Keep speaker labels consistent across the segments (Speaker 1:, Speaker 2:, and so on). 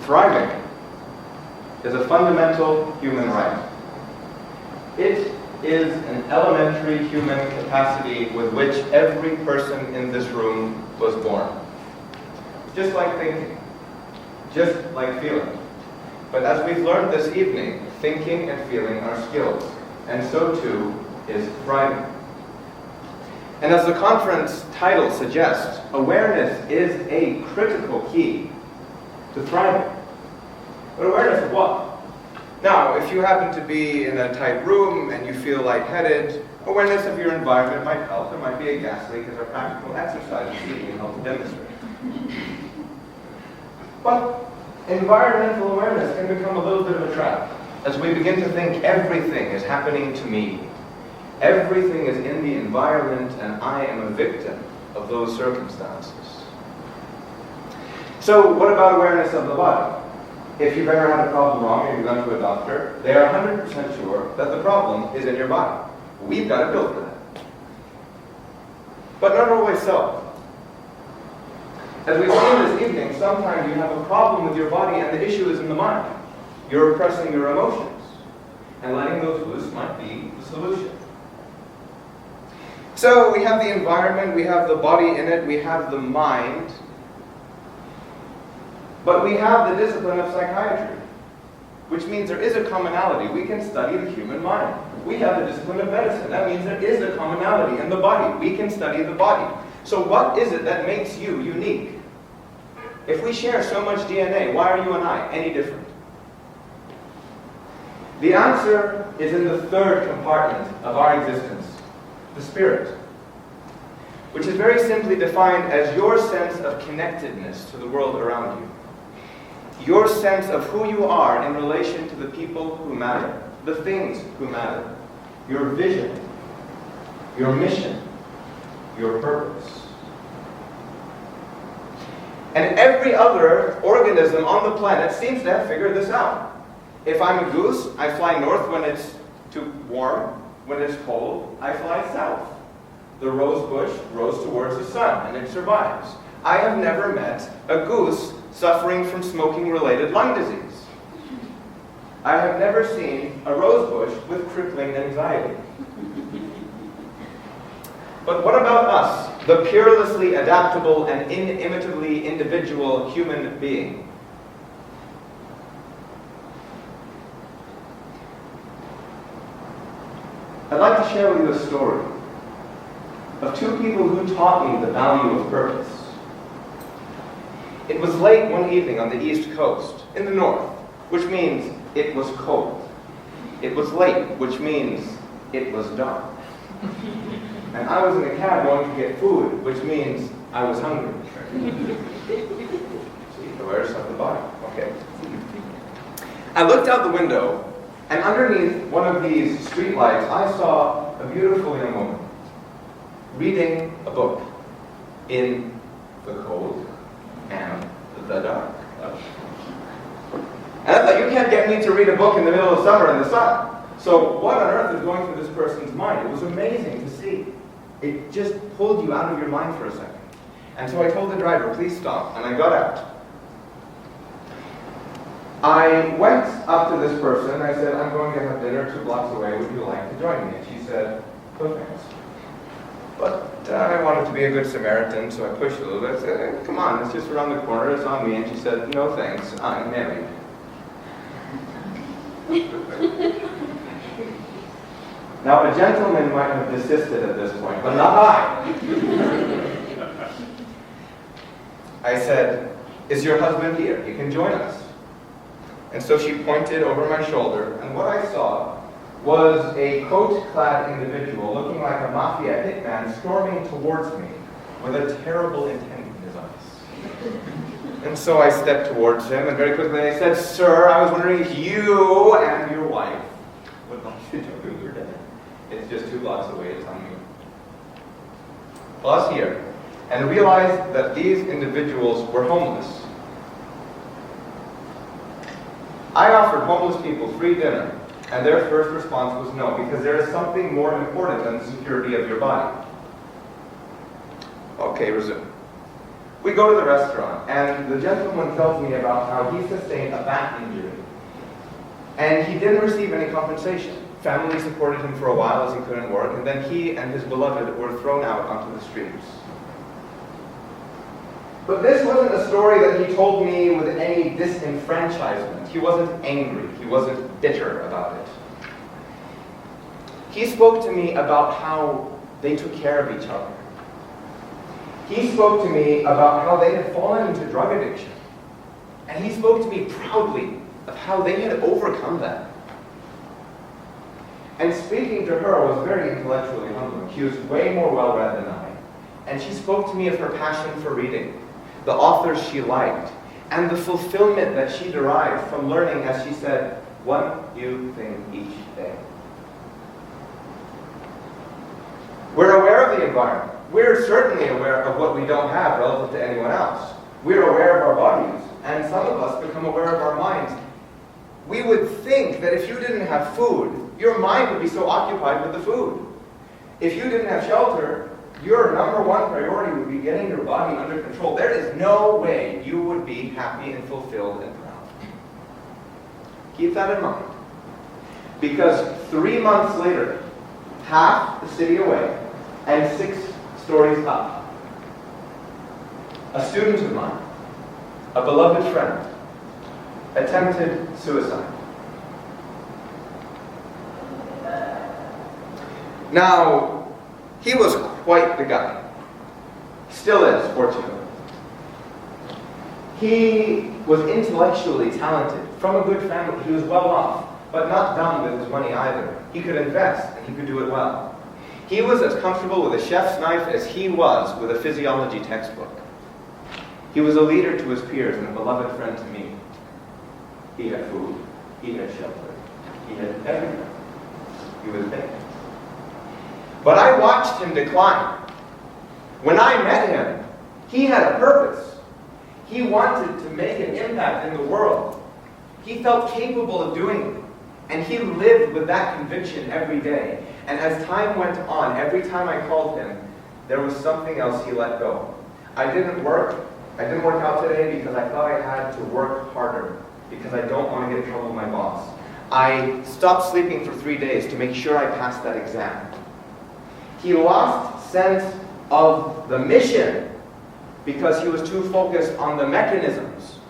Speaker 1: Thriving is a fundamental human right. It is an elementary human capacity with which every person in this room was born. Just like thinking, just like feeling. But as we've learned this evening, thinking and feeling are skills, and so too is thriving. And as the conference title suggests, awareness is a critical key to thriving. But awareness of what? Now, if you happen to be in a tight room and you feel lightheaded, awareness of your environment might help. There might be a gas leak as our practical exercise this evening help to demonstrate. But environmental awareness can become a little bit of a trap as we begin to think everything is happening to me. Everything is in the environment and I am a victim of those circumstances. So what about awareness of the body? If you've ever had a problem wrong and you've gone to a doctor, they are 100% sure that the problem is in your body. We've got a pill for that. But not always so. As we've seen this evening, sometimes you have a problem with your body and the issue is in the mind. You're repressing your emotions. And letting those loose might be the solution. So we have the environment, we have the body in it, we have the mind. But we have the discipline of psychiatry, which means there is a commonality. We can study the human mind. We have the discipline of medicine. That means there is a commonality in the body. We can study the body. So what is it that makes you unique? If we share so much DNA, why are you and I any different? The answer is in the third compartment of our existence, the spirit, which is very simply defined as your sense of connectedness to the world around you. Your sense of who you are in relation to the people who matter, the things who matter, your vision, your mission, your purpose. And every other organism on the planet seems to have figured this out. If I'm a goose, I fly north when it's too warm. When it's cold, I fly south. The rose bush grows towards the sun, and it survives. I have never met a goose suffering from smoking-related lung disease. I have never seen a rose bush with crippling anxiety. But what about us, the peerlessly adaptable and inimitably individual human being? I'd like to share with you a story of two people who taught me the value of purpose. It was late one evening on the East Coast, in the north, which means it was cold. It was late, which means it was dark. And I was in a cab going to get food, which means I was hungry. See, awareness of the body. Okay. I looked out the window, and underneath one of these streetlights, I saw a beautiful young woman reading a book in the cold and the dark. And I thought, you can't get me to read a book in the middle of summer in the sun. So what on earth is going through this person's mind? It was amazing to see. It just pulled you out of your mind for a second. And so I told the driver, please stop, and I got out. I went up to this person, and I said, I'm going to have dinner 2 blocks away, would you like to join me? And she said, no thanks. But I wanted to be a good Samaritan, so I pushed a little bit. I said, come on, it's just around the corner, it's on me. And she said, no thanks, I'm married. Now, a gentleman might have desisted at this point, but not I. I said, is your husband here? He can join us. And so she pointed over my shoulder, and what I saw was a coat-clad individual looking like a mafia hitman storming towards me with a terrible intent in his eyes. And so I stepped towards him, and very quickly I said, sir, I was wondering if you and your wife would like to join me for dinner. It's just 2 blocks away, it's on me. Plus here, and realized that these individuals were homeless. I offered homeless people free dinner, and their first response was no, because there is something more important than the security of your body. Okay, resume. We go to the restaurant, and the gentleman tells me about how he sustained a back injury, and he didn't receive any compensation. Family supported him for a while as he couldn't work, and then he and his beloved were thrown out onto the streets. But this wasn't a story that he told me with any disenfranchisement. He wasn't angry. He wasn't bitter about it. He spoke to me about how they took care of each other. He spoke to me about how they had fallen into drug addiction. And he spoke to me proudly of how they had overcome that. And speaking to her was very intellectually humbling. She was way more well-read than I. And she spoke to me of her passion for reading, the authors she liked, and the fulfillment that she derived from learning, as she said, one new thing each day. We're aware of the environment. We're certainly aware of what we don't have relative to anyone else. We're aware of our bodies, and some of us become aware of our minds. We would think that if you didn't have food, your mind would be so occupied with the food. If you didn't have shelter, your number one priority would be getting your body under control. There is no way you would be happy and fulfilled and proud. Keep that in mind. Because 3 months later, half the city away, and 6 stories up, a student of mine, a beloved friend, attempted suicide. Now, he was quite the guy. Still is, fortunately. He was intellectually talented, from a good family. He was well off, but not dumb with his money either. He could invest, and he could do it well. He was as comfortable with a chef's knife as he was with a physiology textbook. He was a leader to his peers and a beloved friend to me. He had food. He had shelter. He had everything. He was big. But I watched him decline. When I met him, he had a purpose. He wanted to make an impact in the world. He felt capable of doing it. And he lived with that conviction every day. And as time went on, every time I called him, there was something else he let go. I didn't work out today because I thought I had to work harder, because I don't want to get in trouble with my boss. I stopped sleeping for 3 days to make sure I passed that exam. He lost sense of the mission because he was too focused on the mechanisms.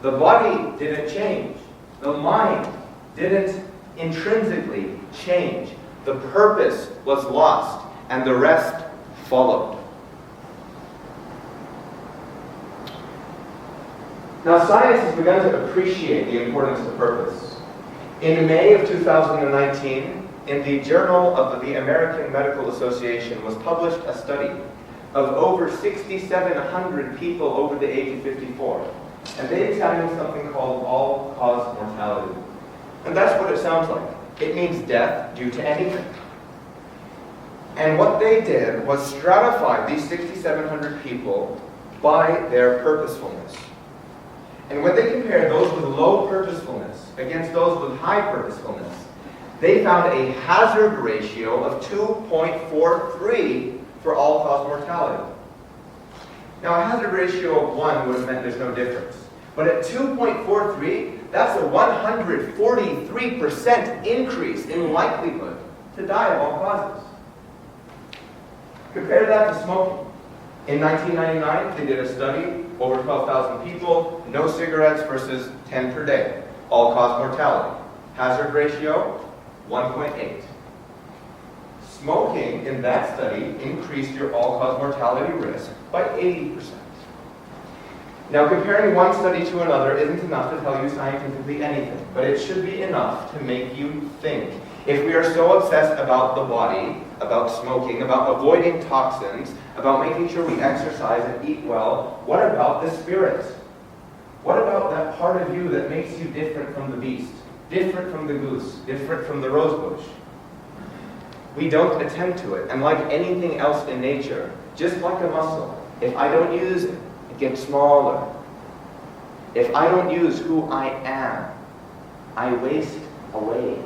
Speaker 1: The body didn't change. The mind didn't intrinsically change. The purpose was lost, and the rest followed. Now, science has begun to appreciate the importance of purpose. In May of 2019, in the Journal of the American Medical Association was published a study of over 6,700 people over the age of 54. And they examined something called all-cause mortality. And that's what it sounds like. It means death due to anything. And what they did was stratify these 6,700 people by their purposefulness. And when they compared those with low purposefulness against those with high purposefulness, they found a hazard ratio of 2.43 for all-cause mortality. Now, a hazard ratio of 1 would have meant there's no difference. But at 2.43, that's a 143% increase in likelihood to die of all causes. Compare that to smoking. In 1999, they did a study, over 12,000 people, no cigarettes versus 10 per day, all-cause mortality. Hazard ratio, 1.8. Smoking in that study increased your all-cause mortality risk by 80%. Now, comparing one study to another isn't enough to tell you scientifically anything, but it should be enough to make you think. If we are so obsessed about the body, about smoking, about avoiding toxins, about making sure we exercise and eat well, what about the spirit? What about that part of you that makes you different from the beast, different from the goose, different from the rosebush? We don't attend to it, and like anything else in nature, just like a muscle, if I don't use it, it gets smaller. If I don't use who I am, I waste away.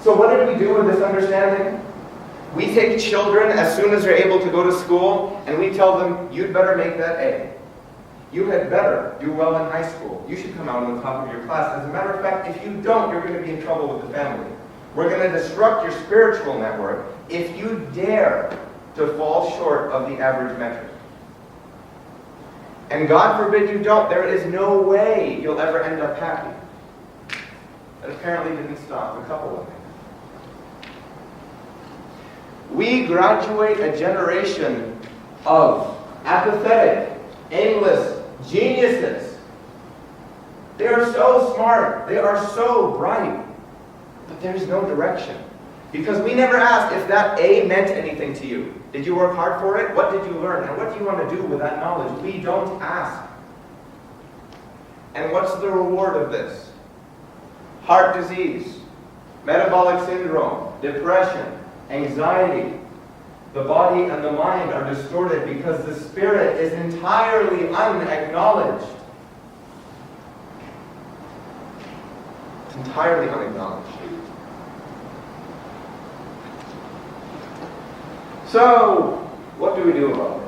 Speaker 1: So what did we do with this understanding? We take children as soon as they're able to go to school, and we tell them, you'd better make that A. You had better do well in high school. You should come out on the top of your class. As a matter of fact, if you don't, you're going to be in trouble with the family. We're going to disrupt your spiritual network if you dare to fall short of the average metric. And God forbid you don't. There is no way you'll ever end up happy. That apparently didn't stop a couple of things. We graduate a generation of apathetic, aimless geniuses. They are so smart. They are so bright. But there's no direction. Because we never asked if that A meant anything to you. Did you work hard for it? What did you learn? And what do you want to do with that knowledge? We don't ask. And what's the reward of this? Heart disease, metabolic syndrome, depression, anxiety. The body and the mind are distorted because the spirit is entirely unacknowledged. It's entirely unacknowledged. So, what do we do about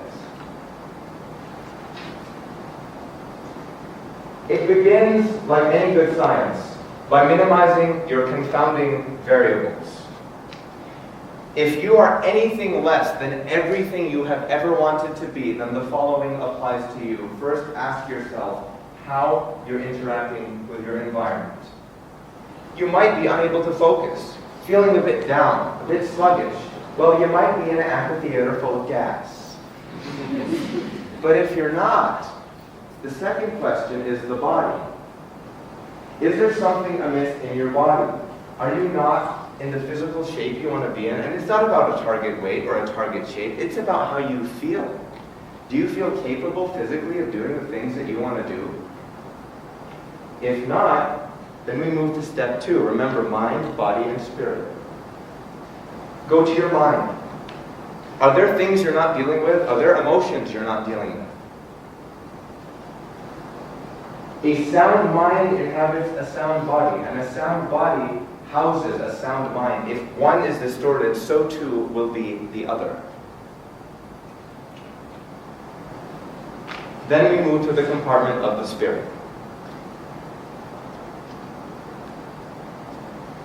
Speaker 1: this? It begins, like any good science, by minimizing your confounding variables. If you are anything less than everything you have ever wanted to be, then the following applies to you. First, ask yourself how you're interacting with your environment. You might be unable to focus, feeling a bit down, a bit sluggish. Well, you might be in an amphitheater full of gas. But if you're not, the second question is the body. Is there something amiss in your body? Are you not in the physical shape you want to be in? And it's not about a target weight or a target shape. It's about how you feel. Do you feel capable physically of doing the things that you want to do? If not, then we move to step 2. Remember, mind, body, and spirit. Go to your mind. Are there things you're not dealing with? Are there emotions you're not dealing with? A sound mind inhabits a sound body, and a sound body houses a sound mind. If one is distorted, so too will be the other. Then we move to the compartment of the spirit.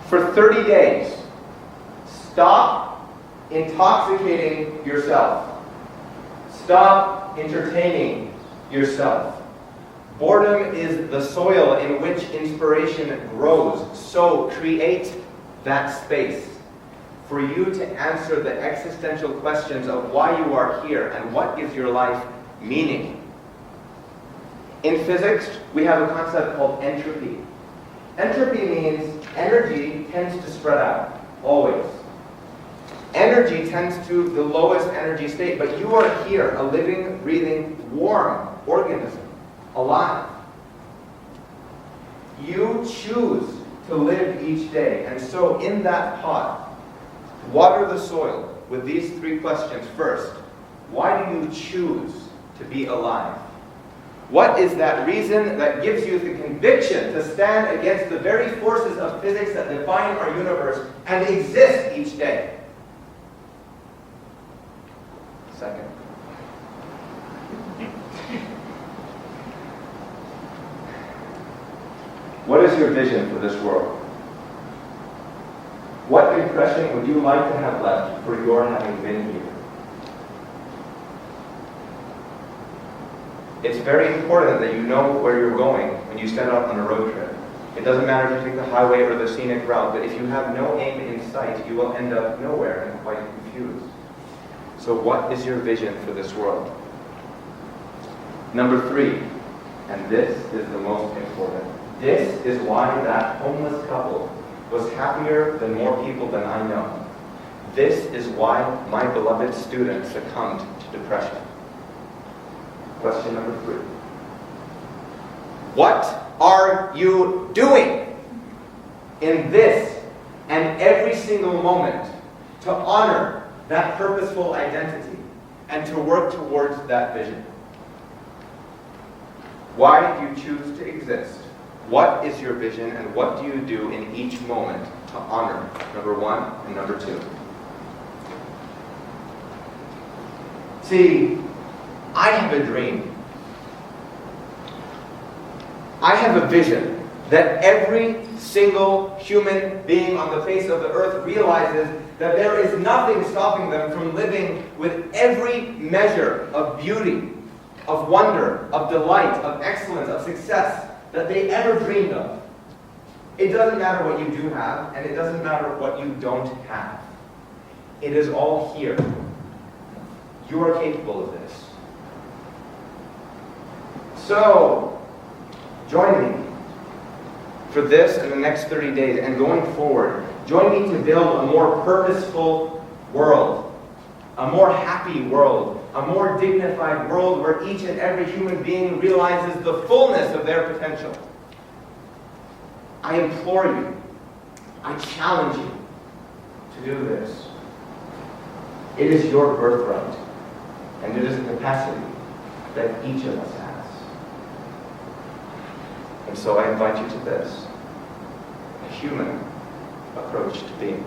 Speaker 1: For 30 days, stop intoxicating yourself. Stop entertaining yourself. Boredom is the soil in which inspiration grows. So create that space for you to answer the existential questions of why you are here and what gives your life meaning. In physics, we have a concept called entropy. Entropy means energy tends to spread out, always. Energy tends to the lowest energy state, but you are here, a living, breathing, warm organism, alive. You choose to live each day, and so in that pot, water the soil with these 3 questions. First, why do you choose to be alive? What is that reason that gives you the conviction to stand against the very forces of physics that define our universe and exist each day? Second, what is your vision for this world? What impression would you like to have left for your having been here? It's very important that you know where you're going when you set out on a road trip. It doesn't matter if you take the highway or the scenic route, but if you have no aim in sight, you will end up nowhere and quite confused. So what is your vision for this world? Number 3, and this is the most important. This is why that homeless couple was happier than more people than I know. This is why my beloved student succumbed to depression. Question number 3. What are you doing in this and every single moment to honor that purposeful identity and to work towards that vision? Why do you choose to exist? What is your vision, and what do you do in each moment to honor number 1 and number 2? See, I have a dream. I have a vision that every single human being on the face of the earth realizes that there is nothing stopping them from living with every measure of beauty, of wonder, of delight, of excellence, of success that they ever dreamed of. It doesn't matter what you do have, and it doesn't matter what you don't have. It is all here. You are capable of this. So, join me for this and the next 30 days, and going forward, join me to build a more purposeful world, a more happy world, a more dignified world where each and every human being realizes the fullness of their potential. I implore you, I challenge you to do this. It is your birthright, and it is a capacity that each of us has. And so I invite you to this, a human approach to being.